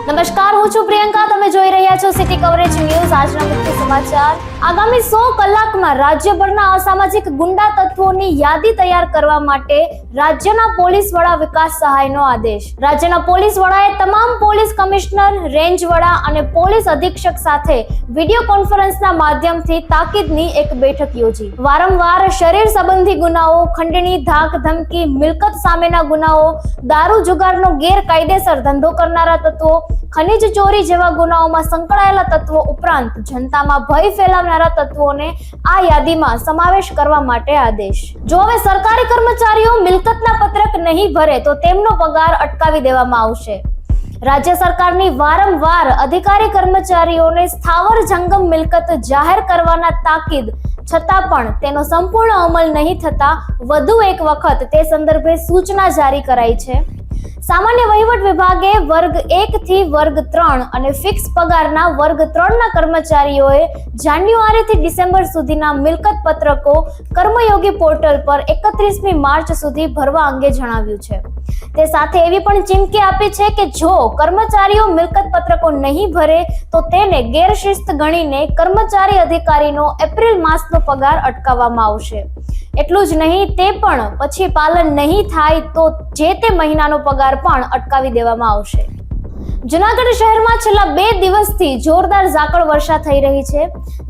નમસ્કાર, હું છું પ્રિયંકા. તમે જોઈ રહ્યા છો સિટી કવરેજ ન્યૂઝ. આજના મુખ્ય સમાચાર. આગામી 100 કલાકમાં રાજ્યભરના અસામાજિક ગુંડા તત્વોની યાદી તૈયાર કરવા માટે રાજ્યના પોલીસ વડા વિકાસ સહાયનો આદેશ. રાજ્યના પોલીસ વડાએ તમામ પોલીસ કમિશનર, રેન્જ વડા અને પોલીસ અધિક્ષક સાથે વિડીયો કોન્ફરન્સના માધ્યમથી તાકીદની એક બેઠક યોજી. વારંવાર શરીર સંબંધી ગુનાઓ, ખંડણી, ધાક ધમકી, મિલકત સામેના ગુનાઓ, દારૂ જુગારનો ગેરકાયદેસર ધંધો કરનારા તત્વો, ખનીજ ચોરી જેવા ગુનાઓમાં સંકળાયેલા તત્વો ઉપરાંત જનતામાં ભય ફેલાવનારા તત્વોને આ યાદીમાં સમાવેશ કરવા માટે આદેશ. જો હવે સરકારી કર્મચારીઓ મિલકતના પત્રક નહીં ભરે તો તેમનો પગાર અટકાવી દેવામાં આવશે. રાજ્ય સરકારની વારંવાર અધિકારી કર્મચારીઓને સ્થાવર જંગમ મિલકત જાહેર કરવાના તાકીદ છતાં પણ તેનો સંપૂર્ણ અમલ નહીં થતા વધુ એક વખત તે સંદર્ભે સૂચના જારી કરાઈ છે. સામાન્ય વહીવટ વિભાગે વર્ગ 1 થી વર્ગ 3 અને ફિક્સ પગારના વર્ગ 3 ના કર્મચારીઓએ જાન્યુઆરીથી ડિસેમ્બર સુધીના મિલકત પત્રકો કર્મયોગી પોર્ટલ પર 31મી માર્ચ સુધી ભરવા અંગે જણાવ્યું છે. તે સાથે એવી પણ ચીમકી આપી છે કે જો કર્મચારીઓ મિલકત પત્રકો નહીં ભરે તો તેને ગેરશિસ્ત ગણીને કર્મચારી અધિકારીનો એપ્રિલ માસનો પગાર અટકાવવામાં આવશે. એટલું જ નહીં, તે પણ પછી પાલન નહીં થાય તો જે તે મહિનાનો પગાર પણ અટકાવી દેવામાં આવશે. જૂનાગઢ શહેરમાં છેલ્લા 2 દિવસથી જોરદાર ઝાકળ વર્ષા થઈ રહી છે.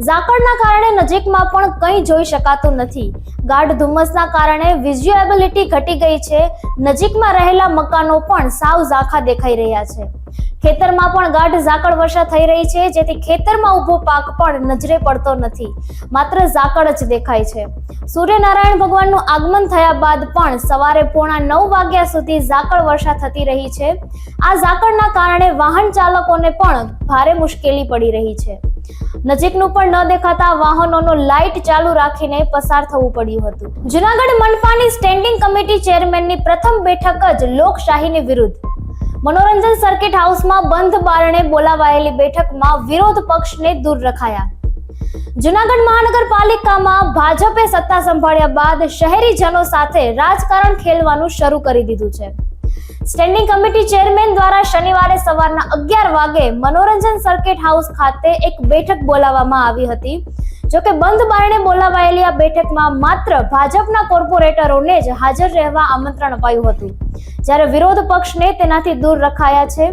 ઝાકળના કારણે નજીકમાં પણ કંઈ જોઈ શકાતું નથી. ગાઢ ધુમ્મસના કારણે વિઝ્યુએબિલિટી ઘટી ગઈ છે. નજીકમાં રહેલા મકાનો પણ સાવ ઝાંખા દેખાઈ રહ્યા છે. ખેતરમાં પણ ગાઢ ઝાકળ વર્ષા થઈ રહી છે, જેથી ખેતરમાં ઊભો પાક પણ નજરે પડતો નથી, માત્ર ઝાકળ જ દેખાય છે. સૂર્યનારાયણ ભગવાનનું આગમન થયા બાદ પણ સવારે 8:45 વાગ્યા સુધી ઝાકળ વર્ષા થતી રહી છે. આ ઝાકળના કારણે વાહન ચાલકોને પણ ભારે મુશ્કેલી પડી રહી છે. નજીકનું પણ ન દેખાતા વાહનોનો લાઇટ ચાલુ રાખીને પસાર થવું પડ્યું હતું. જૂનાગઢ મનપાની સ્ટેન્ડિંગ કમિટી ચેરમેનની પ્રથમ બેઠક જ લોકશાહીની વિરુદ્ધ. મનોરંજન સર્કિટ હાઉસમાં બંધ બારણે બોલાવાયેલી બેઠકમાં વિરોધ પક્ષને દૂર રખાયા. જૂનાગઢ મહાનગરપાલિકામાં ભાજપે સત્તા સંભાળ્યા બાદ શહેરીજનો સાથે રાજકારણ ખેલવાનું શરૂ કરી દીધું છે. સ્ટેન્ડિંગ કમિટી ચેરમેન દ્વારા શનિવારે સવારના 11 વાગે મનોરંજન સર્કિટ હાઉસ ખાતે એક બેઠક બોલાવવામાં આવી હતી. જોકે બંધ બારણે બોલાવાયેલી આ બેઠકમાં માત્ર ભાજપના કોર્પોરેટરોને જ હાજર રહેવા આમંત્રણ અપાયું હતું, જ્યારે વિરોધ પક્ષને તેનાથી દૂર રખાયા છે.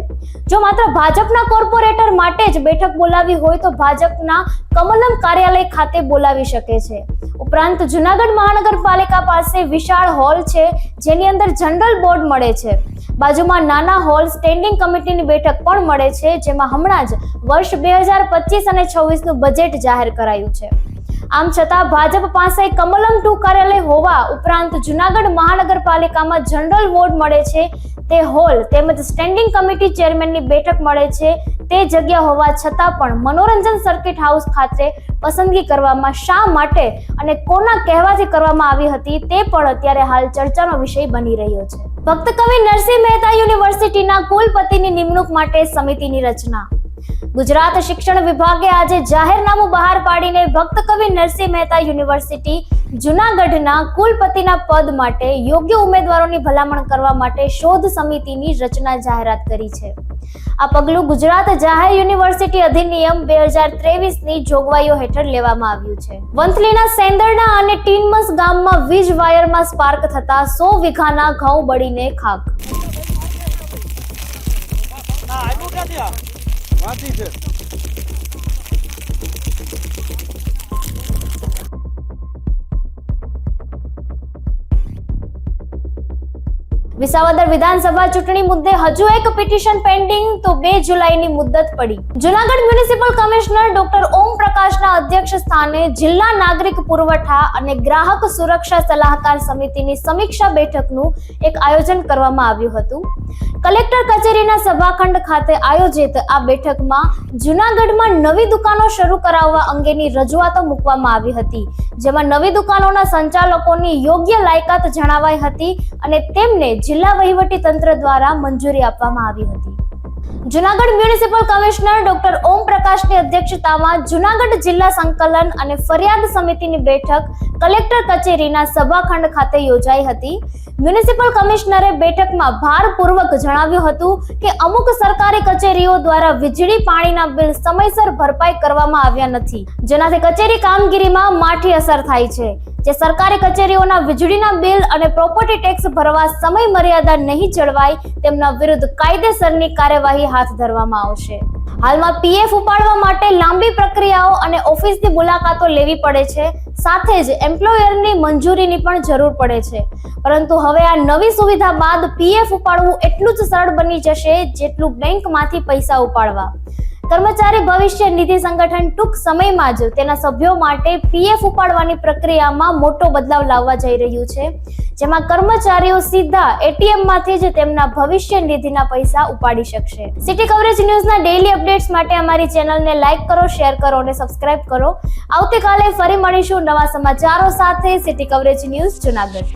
જો માત્ર ભાજપના કોર્પોરેટર માટે જ બેઠક બોલાવી હોય તો ભાજપના કમલમ કાર્યાલય ખાતે બોલાવી શકે છે. ઉપરાંત જૂનાગઢ મહાનગરપાલિકા પાસે વિશાળ હોલ છે, જેની અંદર જનરલ બોર્ડ મળે છે. બાજુમાં નાના હોલ સ્ટેન્ડિંગ કમિટીની બેઠક પણ મળે છે, જેમાં હમણાં જ વર્ષ 2025 અને 26 નું બજેટ જાહેર કરાયું છે. આમ છતાં ભાજપ પાસે કમલમ 2 કાર્યાલય હોવા ઉપરાંત જૂનાગઢ મહાનગરપાલિકામાં જનરલ વોર્ડ મળે છે, તે હોલ તેમજ સ્ટેન્ડિંગ કમિટી ચેરમેનની બેઠક મળે છે, તે જગ્યા હોવા છતાં પણ મનોરંજન સર્કિટ હાઉસ ખાતે પસંદગી કરવામાં શા માટે અને કોના કહેવાથી કરવામાં આવી હતી તે પણ અત્યારે હાલ ચર્ચાનો વિષય બની રહ્યો છે. ભક્ત કવિ નરસિંહ મહેતા યુનિવર્સિટીના કુલપતિની નિમણૂક માટે સમિતિની રચના. ગુજરાત શિક્ષણ વિભાગે આજે જાહેરનામું બહાર પાડીને ભક્ત કવિ નરસિંહ મહેતા યુનિવર્સિટી જૂનાગઢના કુલપતિના પદ માટે યોગ્ય ઉમેદવારોની ભલામણ કરવા માટે શોધ સમિતિની રચના જાહેરાત કરી છે. આ પગલું ગુજરાત જાહેર યુનિવર્સિટી અધિનિયમ 2023ની જોગવાઈઓ હેઠળ લેવામાં આવ્યું છે. વંથલીના સેંદરડા અને ટીનમસ ગામમાં વીજ વાયરમાં સ્પાર્ક થતા 100 વીઘાના ઘઉં બળીને ખાક. વિસાવદર વિધાનસભા ચૂંટણી મુદ્દે હજુ એક પિટિશન પેન્ડિંગ, તો 2 જુલાઈની મુદત પડી. જૂનાગઢ મ્યુનિસિપલ કમિશનર ડોક્ટર ઓમ પ્રકાશના અધ્યક્ષ સ્થાને જિલ્લા નાગરિક પુરવઠા અને ગ્રાહક સુરક્ષા સલાહકાર સમિતિની સમીક્ષા બેઠકનું એક આયોજન કરવામાં આવ્યું હતું. કલેક્ટર કચેરીના સભાખંડ ખાતે આયોજિત આ બેઠકમાં જૂનાગઢમાં નવી દુકાનો શરૂ કરાવવા અંગેની રજૂઆતો મૂકવામાં આવી હતી, જેમાં નવી દુકાનોના સંચાલકોની યોગ્ય લાયકાત જણાવાઈ હતી અને તેમને જિલ્લા વહીવટી તંત્ર દ્વારા મંજૂરી આપવામાં આવી હતી. જૂનાગઢ મ્યુનિસિપલ કમિશનર ડોક્ટર ઓમ પ્રકાશની અધ્યક્ષતામાં જૂનાગઢ જિલ્લા સંકલન અને ફરિયાદ સમિતિની બેઠક કલેક્ટર કચેરીના સભાખંડ ખાતે યોજાઈ હતી. મ્યુનિસિપલ કમિશનરે બેઠકમાં ભારપૂર્વક જણાવ્યું હતું કે અમુક સરકારી કચેરીઓ દ્વારા વીજળી પાણીના બિલ સમયસર ભરપાઈ કરવામાં આવ્યા નથી, જેનાથી કચેરી કામગીરીમાં માઠી અસર થાય છે. જે સરકારી કચેરીઓના વીજળીના બિલ અને પ્રોપર્ટી ટેક્સ ભરવા સમય મર્યાદા નહીં જળવાય તેમના વિરુદ્ધ કાયદેસરની કાર્યવાહી હાથ ધરવામાં આવશે. હાલમાં પીએફ ઉપાડવા માટે લાંબી પ્રક્રિયાઓ અને ઓફિસની મુલાકાતો લેવી પડે છે, સાથે જ એમ્પ્લોયરની મંજૂરીની પણ જરૂર પડે છે. પરંતુ હવે આ નવી સુવિધા બાદ પીએફ ઉપાડવું એટલું જ સરળ બની જશે જેટલું બેંકમાંથી પૈસા ઉપાડવા. કર્મચારી ભવિષ્ય નિધિ સંગઠન ટૂંક સમયમાં જ તેના સભ્યો માટે પીએફ ઉપાડવાની પ્રક્રિયામાં મોટો બદલાવ લાવવા જઈ રહ્યું છે, જેમાં કર્મચારીઓ સીધા એટીએમ માંથી જ તેમના ભવિષ્ય નિધિના પૈસા ઉપાડી શકશે. સિટી કવરેજ ન્યૂઝના ડેઈલી અપડેટ્સ માટે અમારી ચેનલને લાઈક કરો, શેર કરો અને સબસ્ક્રાઇબ કરો. આવતીકાલે ફરી મળીશું નવા સમાચારો સાથે. City coverage news Junagadh.